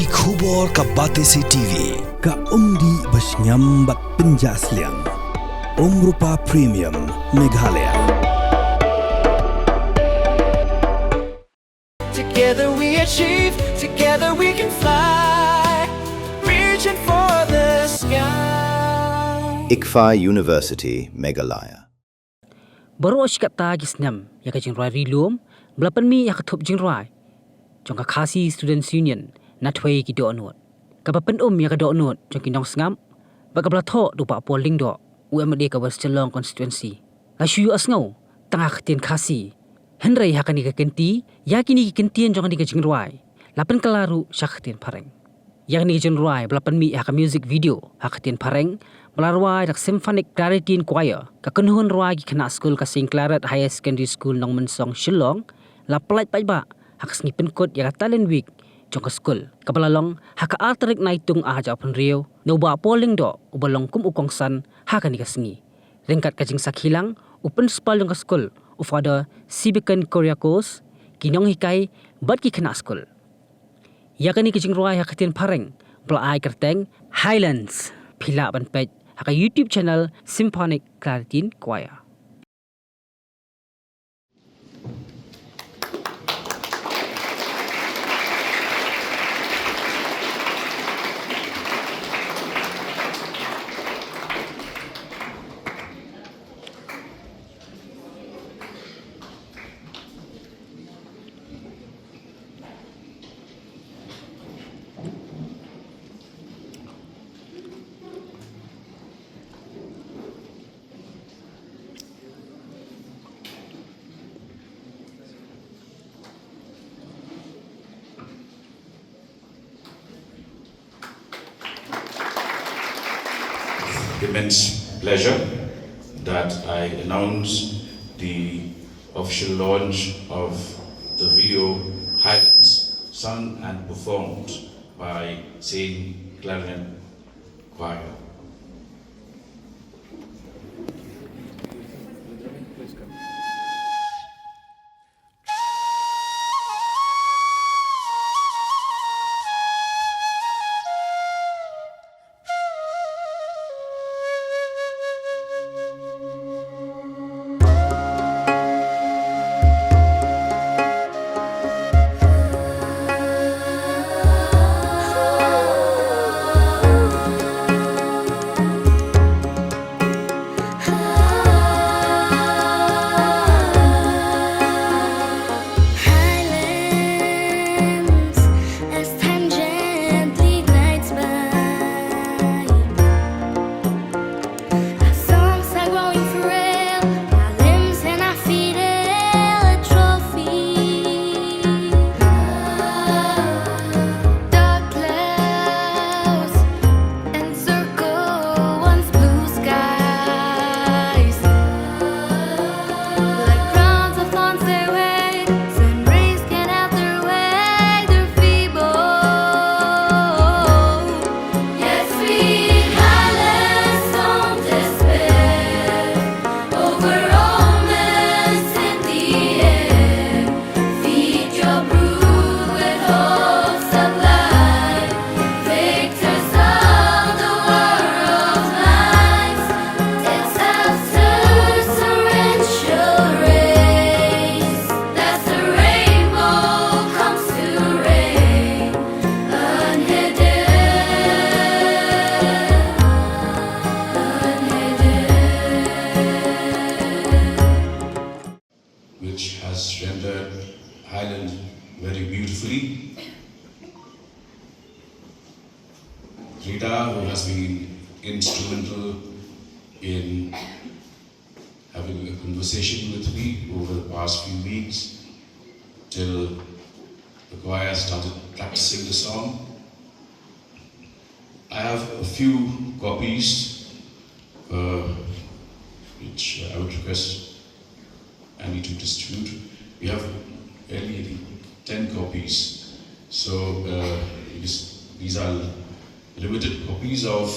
Ki khubor ka Batesi TV ka umdi basnyam bat penjaslian Rupa Premium Meghalaya. Together we achieve, together we can fly, reaching for the sky. ICFA University, Meghalaya. Baru kata gisnam ya kajing Rwai rilum belapan mi ya ketup jing Rwai. Jong Khasi Students Union natway ki do anot. Kapapan ya ka do anot jong ki Longsnam baka blathok du pa polling do UMD ka West Long constituency. Asyu asngau tengah ketien Khasi. Henry hakani ka kenti yakini ki kentien jong ni ka jing Rwai. Lapan kelaru syakhtien pareng. Yang ni jing Rwai belapan mi ya ka music video hakhtien pareng Melarwai dak symphonic clarity choir ka kenhun Rwai ki kena school ka St. Claret Higher Secondary School nong mensong Shillong la pelait pai ba hak sni penkot ya talent week jong ka school ka balalong hak alterik naitung aja pun rio no ba polling do ubalong kum ukongsan hak ni ka sngi ringkat ka jing sakhilang open spal jong ka school u father Sibikan Koreakos kinong hikai bat ki kena school ya kani ki jing Rwai hak tien pareng bla ai kerteng Highlands phila ban page haka YouTube channel Symphonic Clarity Choir. Immense pleasure that I announce the official launch of the video Highlands, sung and performed by St. Claret Choir. Highland very beautifully. Rita, who has been instrumental in having a conversation with me over the past few weeks till the choir started practicing the song. I have a few copies which I would request Andy to distribute. We have barely 10 copies, so these are limited copies of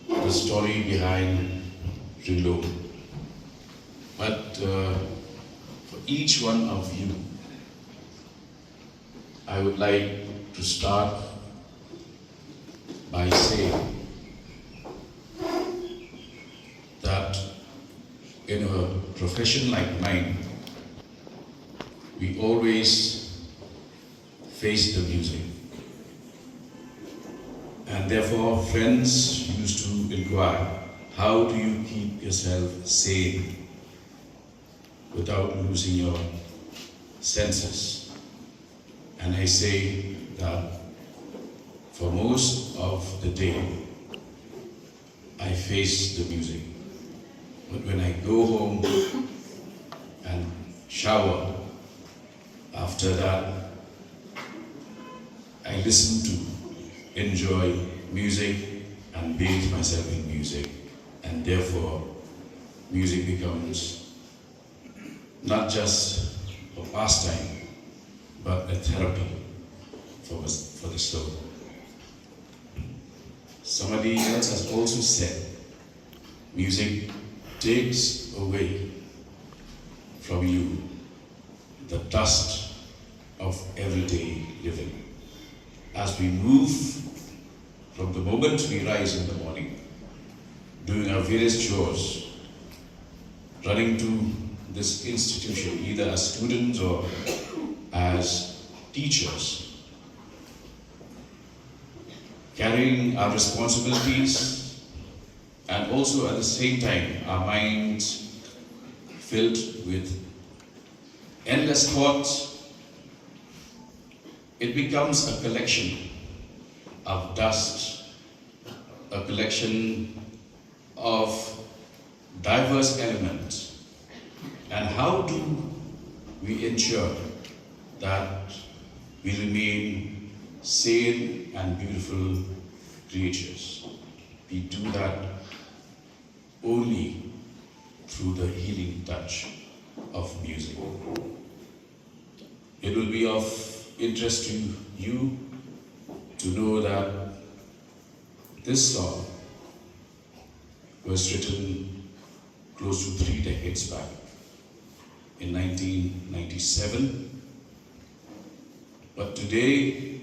the story behind Rilo. But for each one of you, I would like to start by saying that in a profession like mine, we always face the music. And therefore, friends used to inquire, how do you keep yourself sane without losing your senses? And I say that for most of the day, I face the music. But when I go home and shower, after that, I listen to, enjoy music and bathe myself in music. And therefore, music becomes not just a pastime, but a therapy for the soul. Somebody else has also said, music takes away from you the dust of everyday living. As we move from the moment we rise in the morning, doing our various chores, running to this institution, either as students or as teachers, carrying our responsibilities, and also at the same time, our minds filled with endless thoughts, it becomes a collection of dust, a collection of diverse elements. And how do we ensure that we remain sane and beautiful creatures? We do that only through the healing touch of music. It will be of interest to you to know that this song was written close to 3 decades back, in 1997. But today,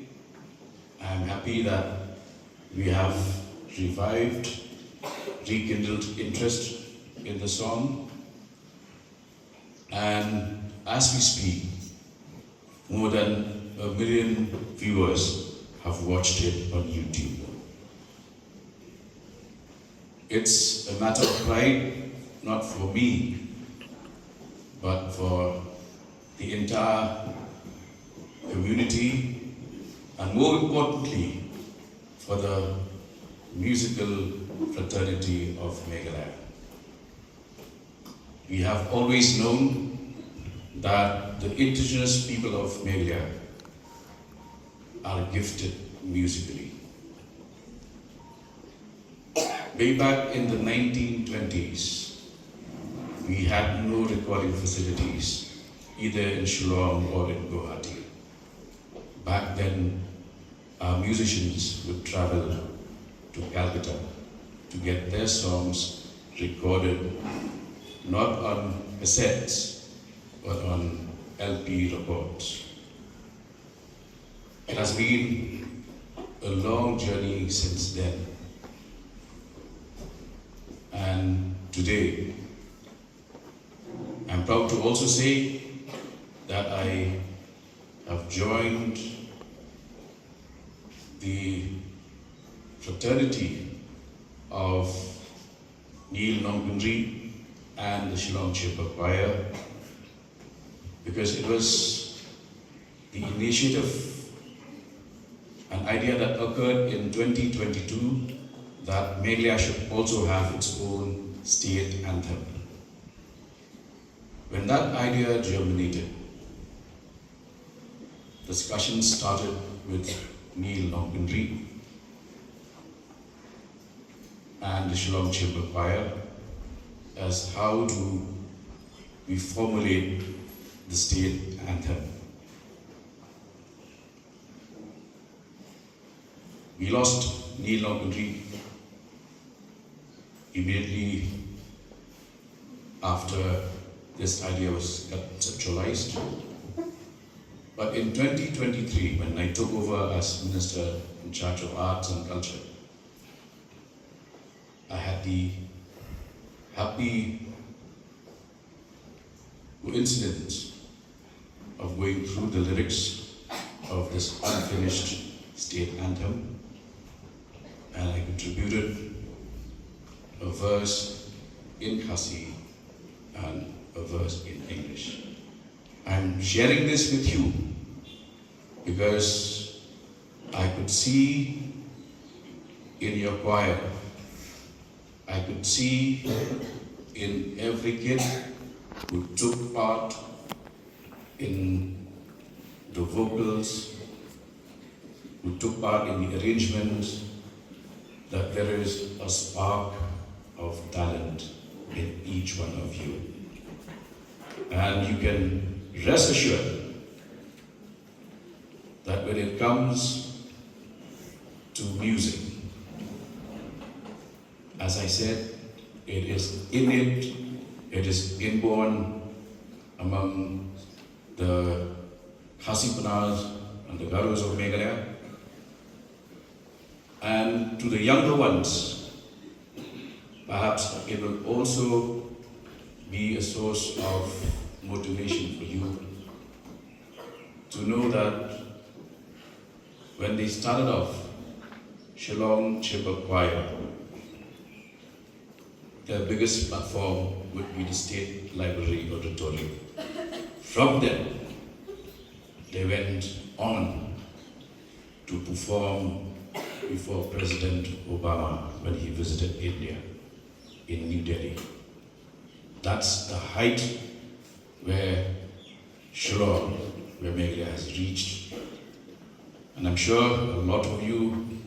I am happy that we have revived, rekindled interest in the song. And as we speak, more than 1 million viewers have watched it on YouTube. It's a matter of pride, not for me, but for the entire community, and more importantly, for the musical fraternity of Meghalaya. We have always known that the indigenous people of Meghalaya are gifted musically. Way back in the 1920s, we had no recording facilities, either in Shillong or in Guwahati. Back then, our musicians would travel to Calcutta to get their songs recorded, not on cassettes, but on LP records. It has been a long journey since then. And today, I'm proud to also say that I have joined the fraternity of Neil Nongundri and the Shillong Chamber Choir, because it was the initiative, an idea that occurred in 2022, that Meghalaya should also have its own state anthem. When that idea germinated, discussions started with Neil Nongundri and the Shillong Chamber Choir as how do we formulate the state anthem. We lost Neil Nongundri immediately after this idea was conceptualized. But in 2023, when I took over as Minister in charge of Arts and Culture, I had the happy coincidence of going through the lyrics of this unfinished state anthem, and I contributed a verse in Khasi and a verse in English. I'm sharing this with you because I could see in your choir, I could see in every kid who took part in the vocals, who took part in the arrangements, that there is a spark of talent in each one of you. And you can rest assured that when it comes to music, as I said, it is innate, it is inborn among the Khasi Pnars and the Garos of Meghalaya. And to the younger ones, perhaps it will also be a source of motivation for you to know that when they started off Shillong Chipper Choir, their biggest platform would be the State Library Auditorium. From there, they went on to perform before President Obama when he visited India in New Delhi. That's the height where Shillong, where Meghalaya has reached. And I'm sure a lot of you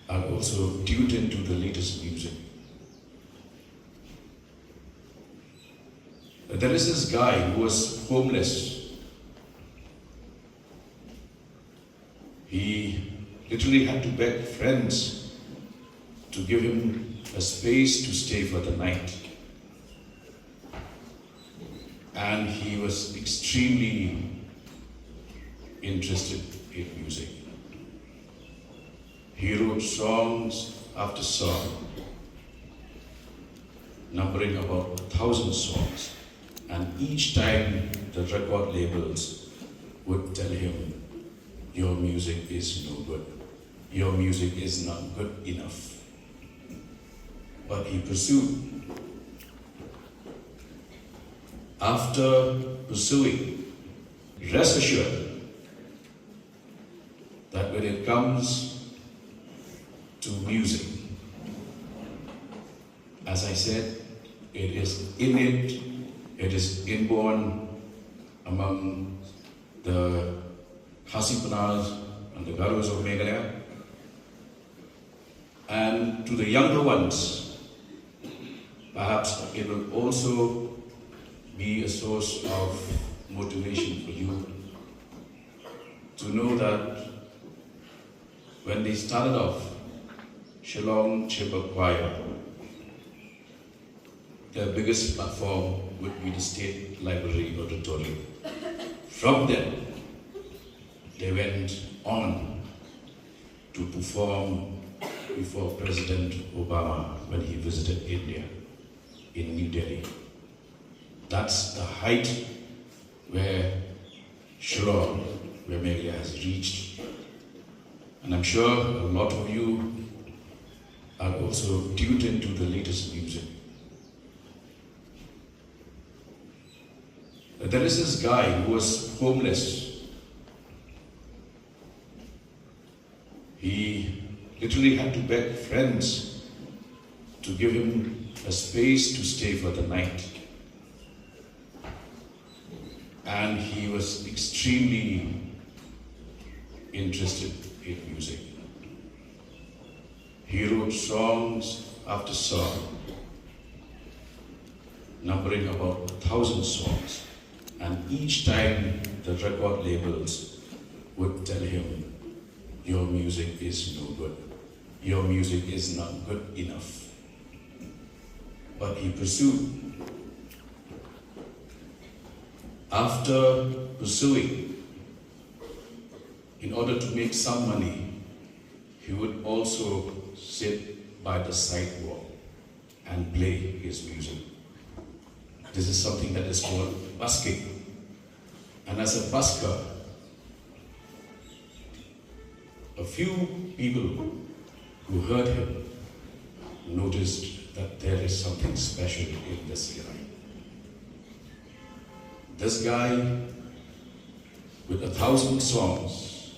are also tuned into the latest music. There is this guy who was homeless. He literally had to beg friends to give him a space to stay for the night. And he was extremely interested in music. He wrote songs after song, numbering about 1,000 songs. And each time the record labels would tell him, your music is no good. Your music is not good enough. But he pursued. After pursuing, rest assured that when it comes to music, as I said, it is innate, it is inborn among the Khasi Pnars and the Garos of Meghalaya. And to the younger ones, perhaps it will also be a source of motivation for you to know that when they started off Shillong Chipper Choir, their biggest platform would be the State Library Auditorium. From there, they went on to perform before President Obama when he visited India in New Delhi. That's the height where Shillong, where Meghalaya has reached. And I'm sure a lot of you are also tuned into the latest music. There is this guy who was homeless. He literally had to beg friends to give him a space to stay for the night. And he was extremely interested in music. He wrote songs after song, numbering about 1,000 songs. And each time the record labels would tell him, your music is no good. Your music is not good enough. But he pursued. After pursuing, in order to make some money, he would also sit by the sidewalk and play his music. This is something that is called busking. And as a busker, a few people who heard him noticed that there is something special in this guy. This guy with 1,000 songs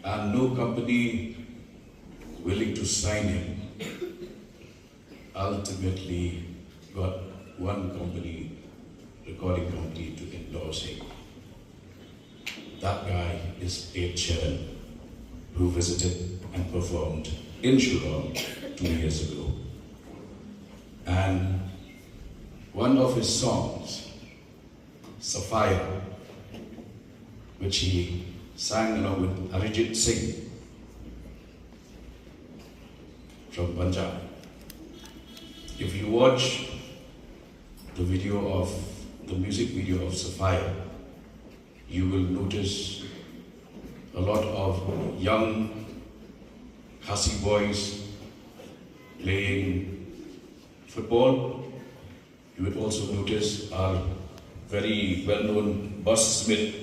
and no company willing to sign him, ultimately got one company, recording company, to endorse him. That guy is Ed Sheeran, who visited and performed in Shillong 2 years ago. And one of his songs, Sapphire, which he sang along with Arijit Singh from Punjab. If you watch the music video of Sapphire, you will notice a lot of young Khasi boys playing football. You will also notice our very well-known bus smith,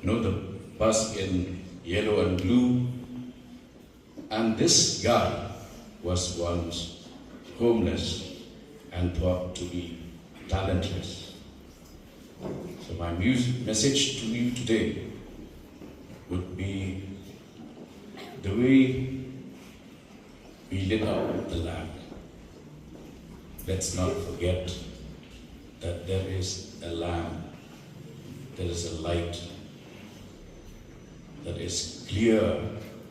the bus in yellow and blue. And this guy was once homeless and thought to be talentless. So my message to you today would be the way we lit up the lamp. Let's not forget that there is a lamp, there is a light that is clear,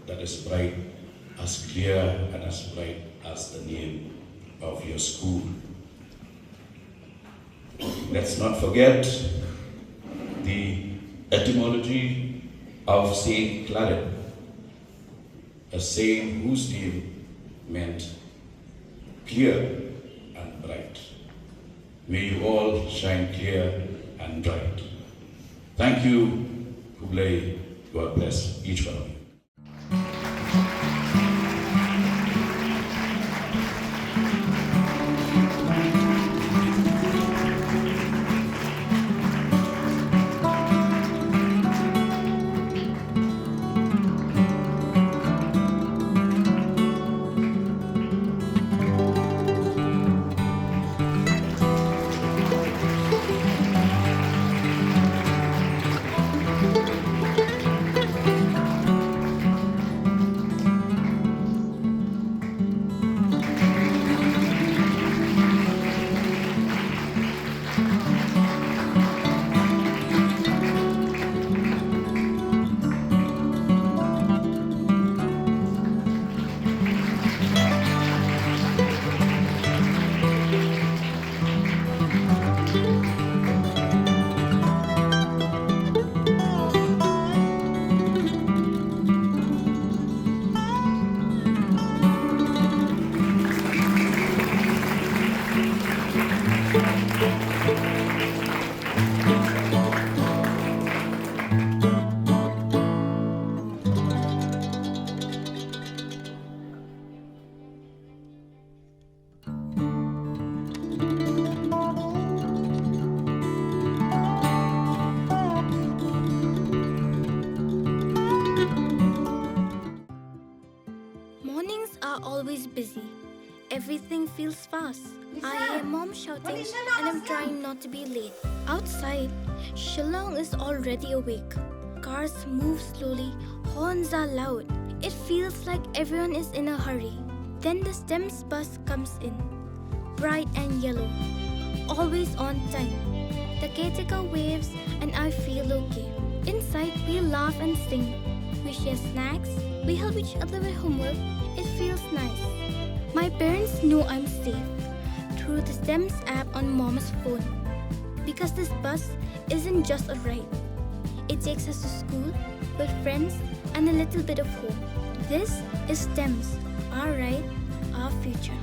that is bright, as clear and as bright as the name of your school. Let's not forget the etymology of Saint Claret, a saint whose name meant clear and bright. May you all shine clear and bright. Thank you, Kublai. God bless each one of you. Always busy. Everything feels fast. I hear mom shouting and I'm trying not to be late. Outside, Shillong is already awake. Cars move slowly, horns are loud. It feels like everyone is in a hurry. Then the STEMS bus comes in, bright and yellow, always on time. The caretaker waves and I feel okay. Inside, we laugh and sing. We share snacks. We help each other with homework. It feels nice. My parents know I'm safe through the STEMS app on mom's phone. Because this bus isn't just a ride. It takes us to school with friends and a little bit of hope. This is STEMS, our ride, our future.